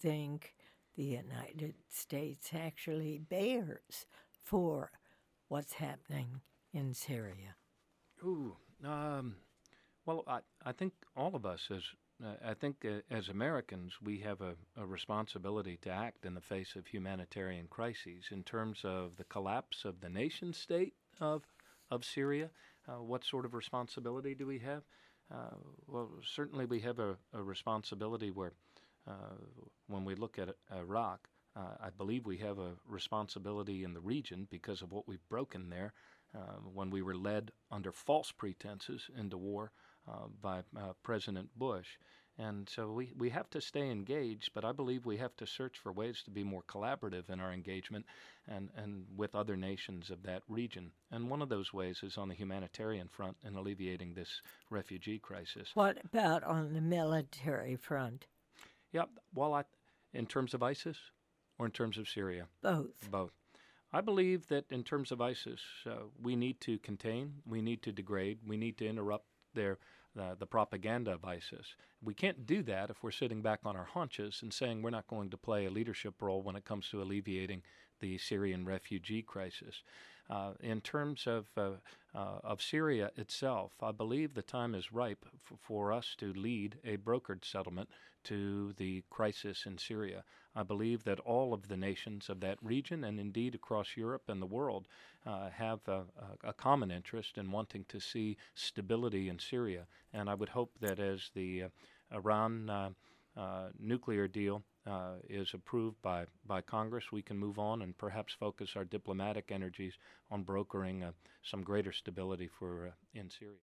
think the United States actually bears for what's happening in Syria? Ooh, well, I think all of us as Americans, we have a responsibility to act in the face of humanitarian crises in terms of the collapse of the nation state of Syria. What sort of responsibility do we have? Well, certainly we have a responsibility where, uh, when we look at Iraq, I believe we have a responsibility in the region because of what we've broken there when we were led under false pretenses into war by President Bush. And so we have to stay engaged, but I believe we have to search for ways to be more collaborative in our engagement and with other nations of that region. And one of those ways is on the humanitarian front in alleviating this refugee crisis. What about on the military front? Yeah, well, in terms of ISIS or in terms of Syria? Both. Both. I believe that in terms of ISIS, we need to contain, we need to degrade, we need to interrupt the propaganda of ISIS. We can't do that if we're sitting back on our haunches and saying we're not going to play a leadership role when it comes to alleviating the Syrian refugee crisis. In terms of Syria itself, I believe the time is ripe for us to lead a brokered settlement to the crisis in Syria. I believe that all of the nations of that region, and indeed across Europe and the world, have a common interest in wanting to see stability in Syria. And I would hope that as the Iran nuclear deal is approved by Congress, we can move on and perhaps focus our diplomatic energies on brokering some greater stability for in Syria.